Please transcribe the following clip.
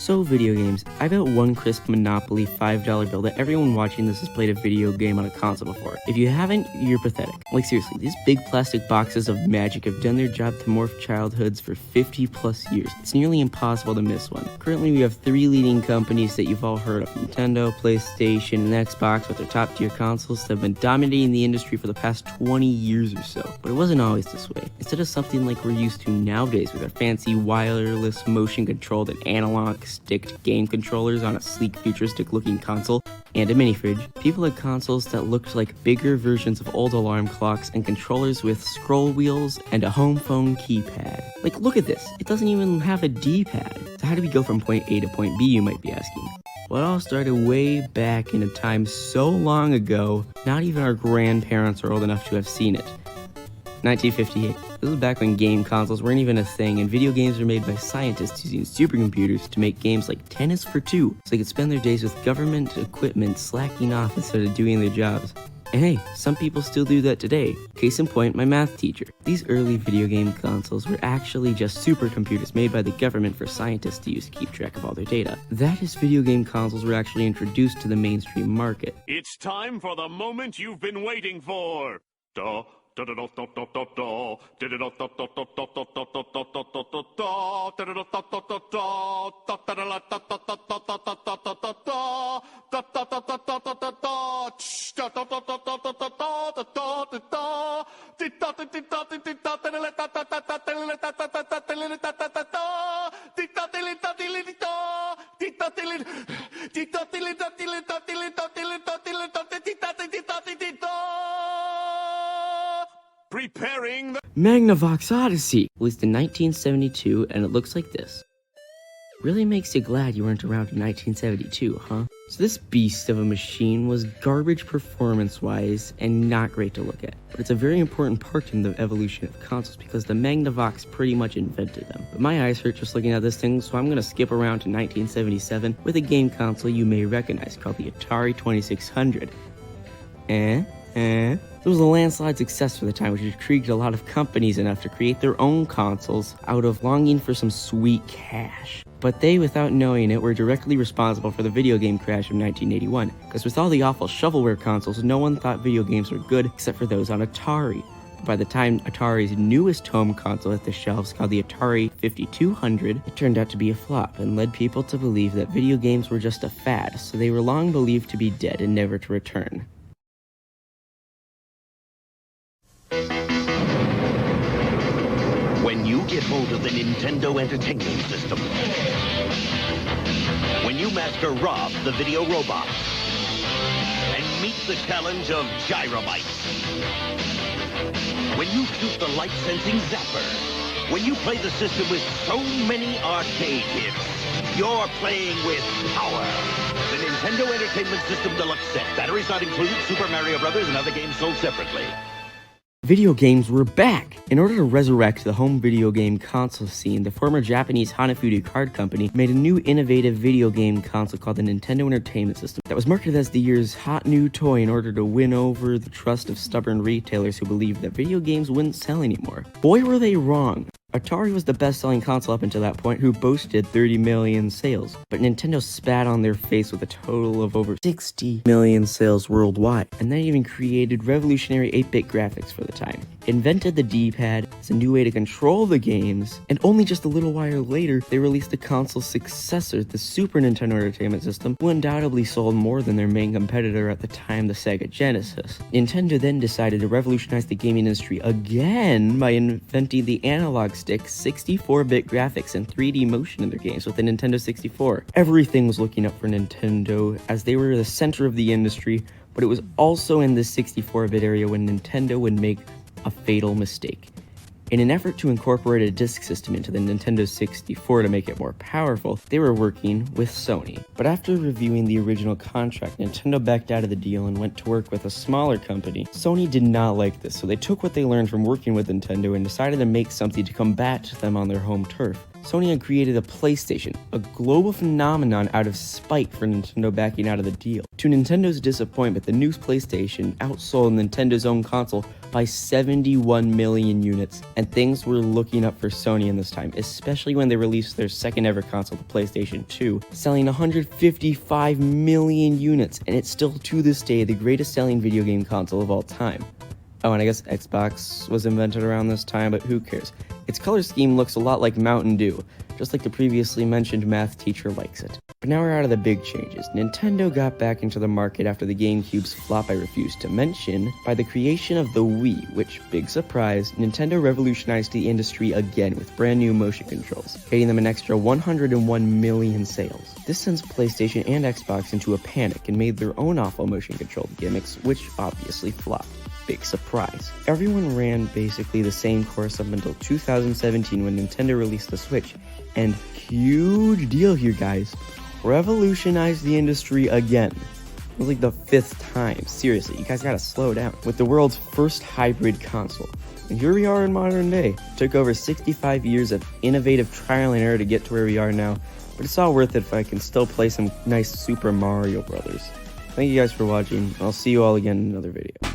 So video games, I bet one crisp Monopoly $5 bill that everyone watching this has played a video game on a console before. If you haven't, you're pathetic. Like seriously, these big plastic boxes of magic have done their job to morph childhoods for 50 plus years. It's nearly impossible to miss one. Currently we have 3 leading companies that you've all heard of: Nintendo, PlayStation, and Xbox, with their top tier consoles that have been dominating the industry for the past 20 years or so. But it wasn't always this way. Instead of something like we're used to nowadays with our fancy wireless motion controlled and analog sticked game controllers on a sleek futuristic looking console and a mini fridge, people had consoles that looked like bigger versions of old alarm clocks and controllers with scroll wheels and a home phone keypad. Like, look at this, it doesn't even have a D-pad. So how do we go from point A to point B, you might be asking? Well, it all started way back in a time so long ago, not even our grandparents are old enough to have seen it. 1958. This was back when game consoles weren't even a thing, and video games were made by scientists using supercomputers to make games like Tennis for Two, so they could spend their days with government equipment slacking off instead of doing their jobs. And hey, some people still do that today. Case in point, my math teacher. These early video game consoles were actually just supercomputers made by the government for scientists to use to keep track of all their data. That is, video game consoles were actually introduced to the mainstream market. It's time for the moment you've been waiting for. Duh. Preparing the Magnavox Odyssey, released in 1972, and it looks like this. Really makes you glad you weren't around in 1972, huh? So this beast of a machine was garbage performance-wise and not great to look at. But it's a very important part in the evolution of consoles because the Magnavox pretty much invented them. But my eyes hurt just looking at this thing, so I'm gonna skip around to 1977 with a game console you may recognize called the Atari 2600. It was a landslide success for the time, which intrigued a lot of companies enough to create their own consoles out of longing for some sweet cash. But they, without knowing it, were directly responsible for the video game crash of 1981, because with all the awful shovelware consoles, no one thought video games were good except for those on Atari. But by the time Atari's newest home console hit the shelves, called the Atari 5200, it turned out to be a flop and led people to believe that video games were just a fad, so they were long believed to be dead and never to return. When you get hold of the Nintendo Entertainment System, when you master Rob the Video Robot, and meet the challenge of Gyrobytes, when you shoot the light-sensing Zapper, when you play the system with so many arcade hits, you're playing with power. The Nintendo Entertainment System Deluxe Set. Batteries not included, Super Mario Brothers, and other games sold separately. Video games were back! In order to resurrect the home video game console scene, the former Japanese Hanafuda Card Company made a new innovative video game console called the Nintendo Entertainment System that was marketed as the year's hot new toy in order to win over the trust of stubborn retailers who believed that video games wouldn't sell anymore. Boy, were they wrong! Atari was the best-selling console up until that point, who boasted 30 million sales, but Nintendo spat on their face with a total of over 60 million sales worldwide, and that even created revolutionary 8-bit graphics for the time. Invented the D-pad as a new way to control the games, and only just a little while later, they released the console's successor, the Super Nintendo Entertainment System, who undoubtedly sold more than their main competitor at the time, the Sega Genesis. Nintendo then decided to revolutionize the gaming industry again by inventing the analog stick, 64-bit graphics, and 3D motion in their games with the Nintendo 64. Everything was looking up for Nintendo, as they were the center of the industry, but it was also in the 64-bit area when Nintendo would make a fatal mistake. In an effort to incorporate a disk system into the Nintendo 64 to make it more powerful, they were working with Sony. But after reviewing the original contract, Nintendo backed out of the deal and went to work with a smaller company. Sony did not like this, so they took what they learned from working with Nintendo and decided to make something to combat them on their home turf. Sony had created a PlayStation, a global phenomenon out of spite for Nintendo backing out of the deal. To Nintendo's disappointment, the new PlayStation outsold Nintendo's own console by 71 million units, and things were looking up for Sony in this time, especially when they released their second ever console, the PlayStation 2, selling 155 million units, and it's still to this day the greatest selling video game console of all time. Oh, and I guess Xbox was invented around this time, but who cares? Its color scheme looks a lot like Mountain Dew, just like the previously mentioned math teacher likes it. But now we're out of the big changes. Nintendo got back into the market after the GameCube's flop, I refuse to mention, by the creation of the Wii, which, big surprise, Nintendo revolutionized the industry again with brand new motion controls, getting them an extra 101 million sales. This sends PlayStation and Xbox into a panic and made their own awful motion control gimmicks, which obviously flopped. Big surprise. Everyone ran basically the same course up until 2017 when Nintendo released the Switch, and huge deal here, guys, revolutionized the industry again. It was like the 5th time. Seriously, you guys gotta slow down. With the world's first hybrid console. And here we are in modern day. It took over 65 years of innovative trial and error to get to where we are now, but it's all worth it if I can still play some nice Super Mario Brothers. Thank you guys for watching. I'll see you all again in another video.